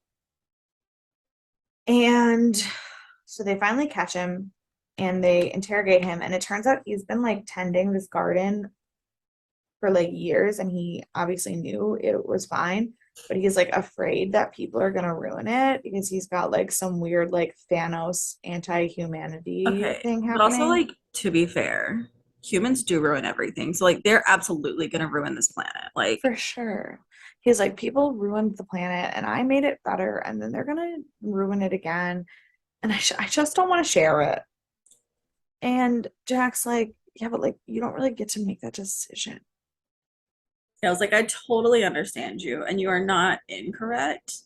And so they finally catch him and they interrogate him. And it turns out he's been like tending this garden for like years and he obviously knew it was fine. But he's like afraid that people are gonna ruin it because he's got like some weird like Thanos anti-humanity Okay, thing but also happening. like to be fair, humans do ruin everything. So like they're absolutely gonna ruin this planet. Like, For sure. He's like, people ruined the planet and I made it better, and then they're gonna ruin it again. And I just don't want to share it. And Jack's like, yeah, but like, you don't really get to make that decision. I was like, I totally understand you, and you are not incorrect,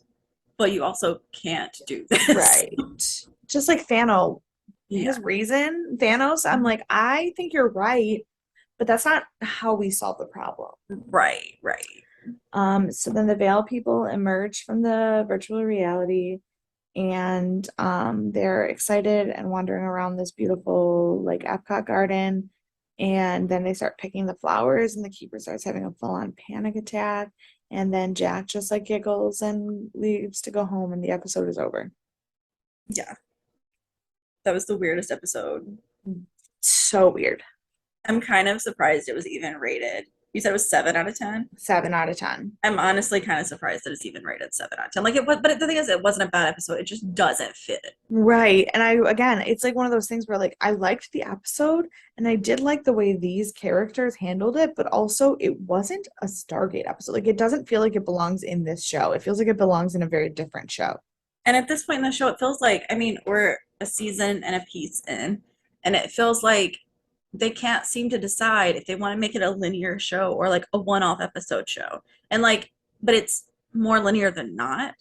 but you also can't do this. Right. Just like Thanos, Yeah, Thanos, I'm like, I think you're right, but that's not how we solve the problem. right, right. So then the Veil people emerge from the virtual reality and they're excited and wandering around this beautiful like Epcot garden. And then they start picking the flowers, and the keeper starts having a full-on panic attack. And then Jack just like giggles and leaves to go home, and the episode is over. Yeah, that was the weirdest episode. So weird. I'm kind of surprised it was even rated. You said it was 7 out of 10. 7 out of 10. I'm honestly kind of surprised that it's even rated 7 out of 10. Like it was, but the thing is, it wasn't a bad episode. It just doesn't fit. Right. And I, again, it's like one of those things where like I liked the episode and I did like the way these characters handled it, but also it wasn't a Stargate episode. Like it doesn't feel like it belongs in this show. It feels like it belongs in a very different show. And at this point in the show, it feels like, I mean, we're a season and a piece in, and it feels like they can't seem to decide if they want to make it a linear show or like a one-off episode show. And like, but it's more linear than not.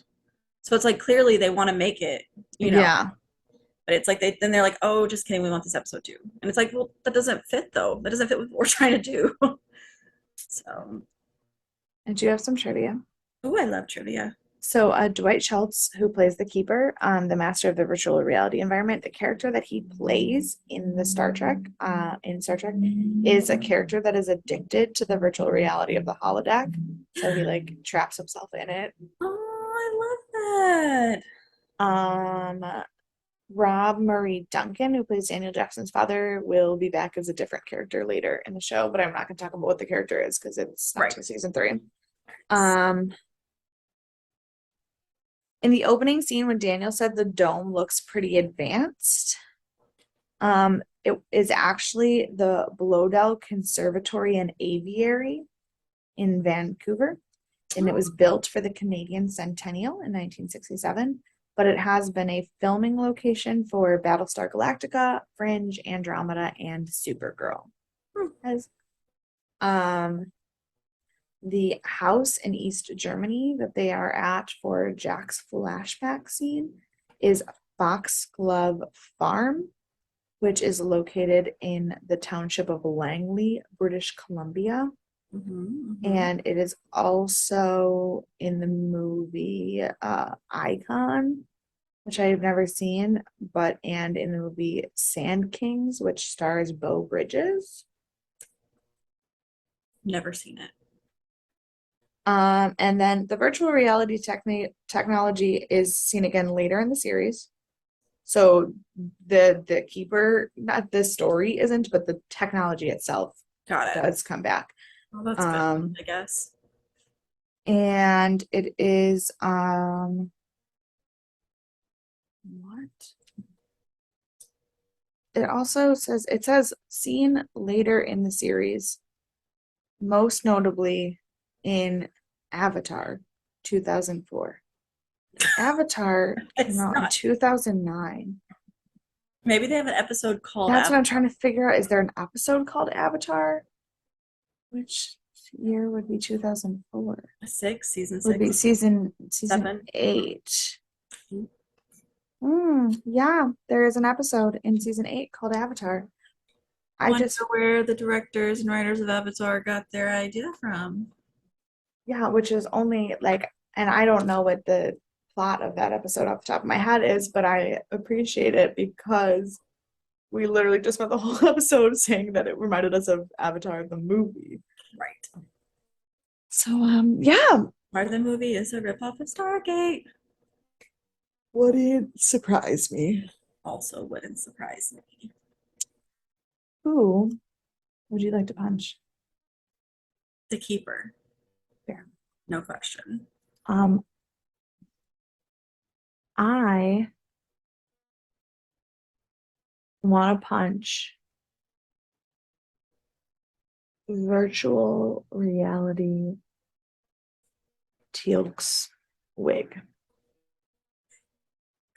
So it's like clearly they want to make it, you know, Yeah. but it's like they're like, oh, just kidding, we want this episode too. And it's like, well, that doesn't fit though. That doesn't fit with what we're trying to do. So, And you have some trivia. oh, I love trivia. So, Dwight Schultz, who plays the Keeper, the master of the virtual reality environment, the character that he plays in the Star Trek, is a character that is addicted to the virtual reality of the holodeck. So he like traps himself in it. Oh, I love that. Um, Rob Murray Duncan, who plays Daniel Jackson's father, will be back as a different character later in the show, but I'm not going to talk about what the character is because it's not Right. till season 3. Um, in the opening scene when Daniel said the dome looks pretty advanced, it is actually the Blodell Conservatory and Aviary in Vancouver, and it was built for the Canadian Centennial in 1967. But it has been a filming location for Battlestar Galactica, Fringe, Andromeda, and Supergirl. As the house in East Germany that they are at for Jack's flashback scene is Foxglove Farm, which is located in the township of Langley, British Columbia. Mm-hmm, mm-hmm. And it is also in the movie Icon, which I have never seen, and in the movie Sand Kings, which stars Beau Bridges. Never seen it. And then the virtual reality technology is seen again later in the series. So the keeper, not the story isn't, but the technology itself Got it. does come back. Well, that's good, I guess. And it is what? it says seen later in the series, most notably in Avatar 2004. Avatar came It's out in not. 2009. Maybe they have an episode called That's what I'm trying Avatar to figure out. Is there an episode called Avatar? Which year would be 2004? 6, season Would be 6, season 7. 8. Yeah, there is an episode in season 8 called Avatar. I Wonder just, where the directors and writers of Avatar got their idea from. yeah, which is only like, and I don't know what the plot of that episode off the top of my head is, but I appreciate it because we literally just spent the whole episode saying that it reminded us of Avatar the movie. Right. So, yeah, Part of the movie is a ripoff of Stargate. Woody surprised me. Also wouldn't surprise me. Who would you like to punch? The Keeper. Fair. No question. Um, I want to punch virtual reality Teal'c's wig.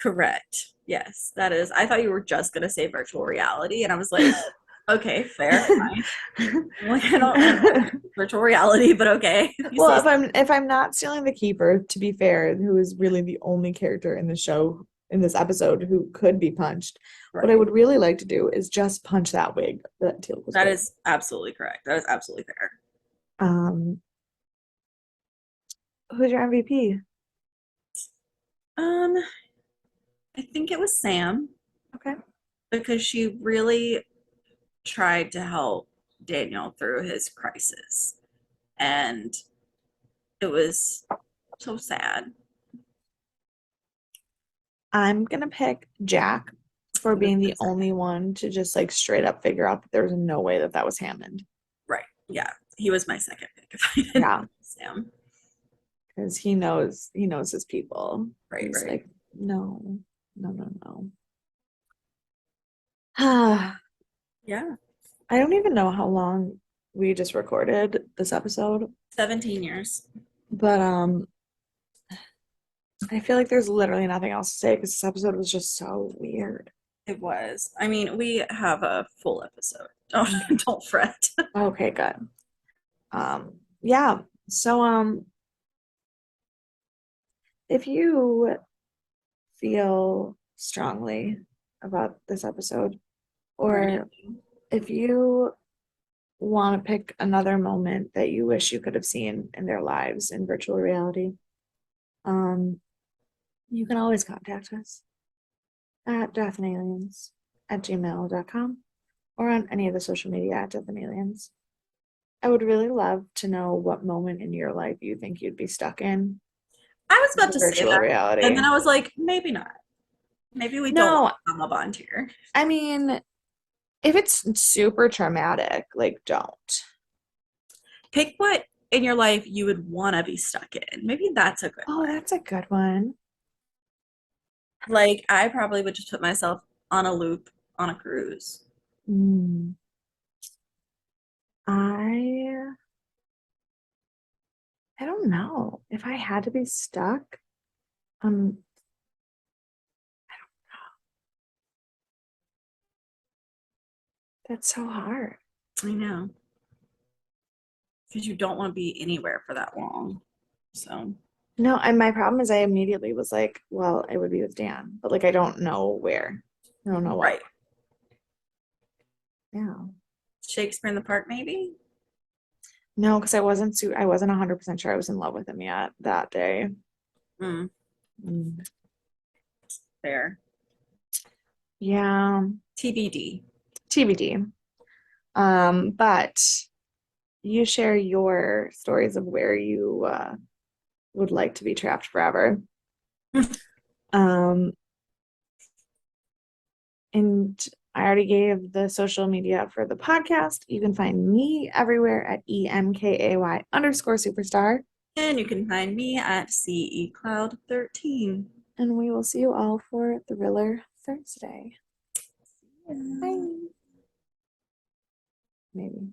Correct. Yes, that is. I thought you were just gonna say virtual reality, and I was like, okay, fair, fine. I'm like, I don't virtual reality, but okay. If you say Well, so. if I'm not stealing the keeper, to be fair, who is really the only character in the show in this episode who could be punched, what I Right. would really like to do is just punch that wig, that Teal'c was That wearing. is absolutely correct. That is absolutely fair. Um, who's your MVP? Um, I think it was Sam Okay. because she really tried to help Daniel through his crisis. And it was so sad. I'm gonna pick Jack for being the only one to just like straight up figure out that there was no way that that was Hammond. Right. Yeah. He was my second pick if I didn't Yeah, pick Sam. because he knows his people. Right, He's right. like, no, no, no, no. I Yeah. don't even know how long we just recorded this episode, 17 years. but I feel like there's literally nothing else to say because this episode was just so weird. It was. I mean, we have a full episode. Don't Okay. don't fret. Okay, good. Yeah. So if you feel strongly about this episode, Or or anything. if you want to pick another moment that you wish you could have seen in their lives in virtual reality, um, you can always contact us at deathandaliens@gmail.com or on any of the social media at deathandaliens. I would really love to know what moment in your life you think you'd be stuck in I was about to say virtual that, and reality. then I was like, maybe not. Maybe we don't No, become a bond here. I mean, if it's super traumatic, like don't. Pick what in your life you would want to be stuck in. Maybe that's a good Oh, one. that's a good one. Like, I probably would just put myself on a loop on a cruise. Hmm. I I don't know. If I had to be stuck, um, that's so hard. I know. Because you don't want to be anywhere for that long. So, No, and my problem is I immediately was like, well, it would be with Dan, but like I don't know where. I don't know what. right. Yeah. Shakespeare in the Park, maybe? No, because I wasn't 100% sure I was in love with him yet that day. Mm, Mm. fair. Yeah, TBD. TBD. But you share your stories of where you would like to be trapped forever. Um, and I already gave the social media for the podcast. You can find me everywhere at EMKAY_superstar. And you can find me at CE Cloud 13. And we will see you all for Thriller Thursday. Bye. Maybe.